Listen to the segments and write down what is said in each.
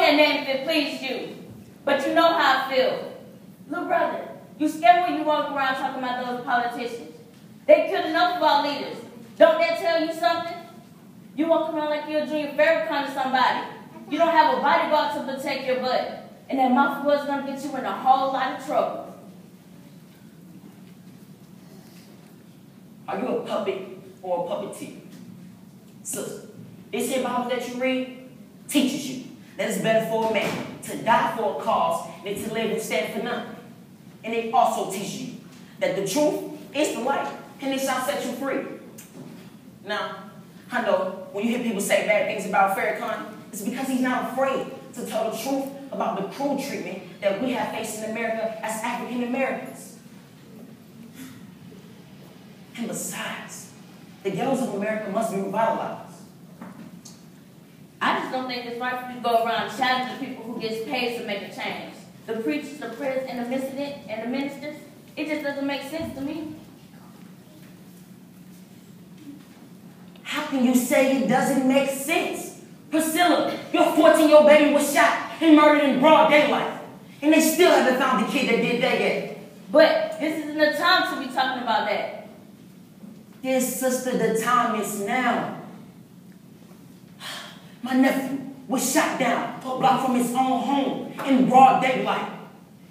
ahead, name if it please you. But you know how I feel. Little brother, you scared when you walk around talking about those politicians. They killed enough of our leaders. Don't that tell you something? You walk around like you're a Junior Farrakhan to somebody. You don't have a bodyguard to protect your butt. And that mouth was going to get you in a whole lot of trouble. Are you a puppet or a puppeteer? Sister, this here Bible that you read teaches you that it's better for a man to die for a cause than to live and stand for nothing. And it also teaches you that the truth is the light, and it shall set you free. Now, I know when you hear people say bad things about Farrakhan, it's because he's not afraid to tell the truth about the cruel treatment that we have faced in America as African Americans. And besides, the ghettos of America must be revitalized. I just don't think it's right for you to go around challenging people who gets paid to make a change. The preachers, the presidents, and the ministers, it just doesn't make sense to me. How can you say it doesn't make sense? Priscilla, your 14-year-old baby was shot and murdered in broad daylight. And they still haven't found the kid that did that yet. But this isn't the time to be talking about that. Yes, sister, the time is now. My nephew was shot down, a block from his own home in broad daylight.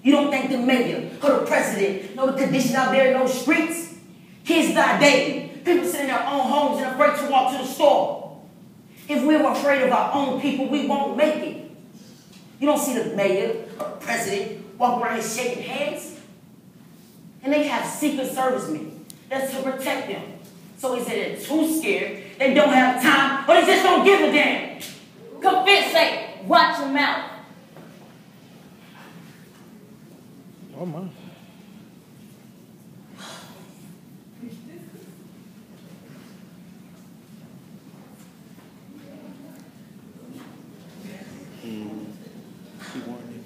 You don't think the mayor or the president know the condition out there in those streets? Kids die daily. People sit in their own homes and afraid to walk to the store. If we were afraid of our own people, we won't make it. You don't see the mayor or the president walk around here shaking hands. And they have secret servicemen that's to protect them. So is it they're too scared, they don't have time, or they just don't give a damn? Confess, say, watch your mouth. Oh my.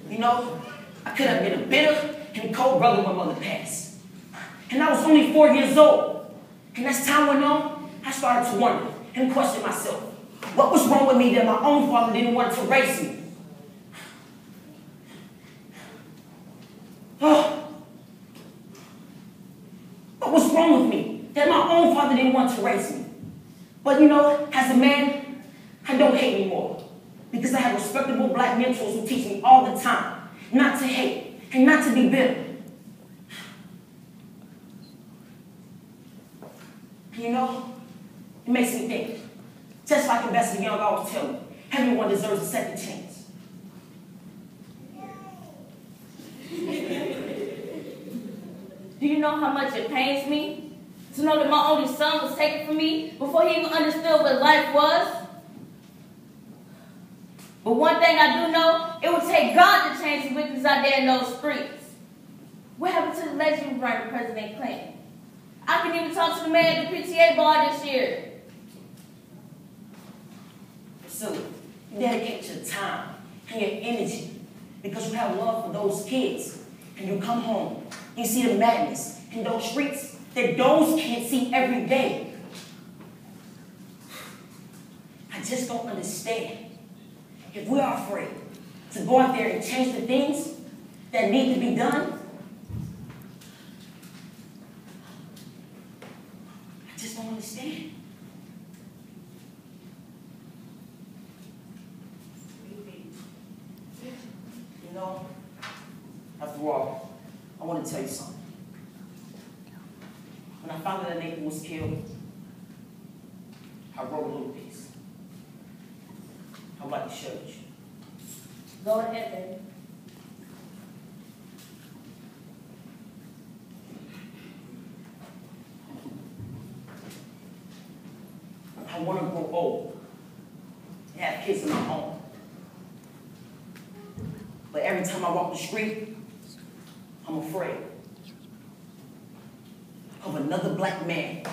You know, I could have been a bitter and cold brother when mother passed. And I was only 4 years old. And as time went on, I started to wonder and question myself. What was wrong with me that my own father didn't want to raise me? Oh. What was wrong with me that my own father didn't want to raise me? But you know, as a man, I don't hate anymore. Because I have respectable black mentors who teach me all the time not to hate and not to be bitter. You know, it makes me think. Just like Ambassador Young always tell me, everyone deserves a second chance. Do you know how much it pains me to know that my only son was taken from me before he even understood what life was? But one thing I do know, it would take God to change the wickedness out there in those streets. What happened to the legend who ran President Clinton? I can even talk to the man at the PTA bar this year. So, you dedicate your time and your energy because you have love for those kids. And you come home, you see the madness in those streets that those kids see every day. I just don't understand. If we are afraid to go out there and change the things that need to be done, I just don't understand. You know, after all, I want to tell you something. When I found out that Nathan was killed, I wrote a little piece. I'd like to show you. Go ahead, baby. I want to grow old and have kids of my own. But every time I walk the street, I'm afraid of another black man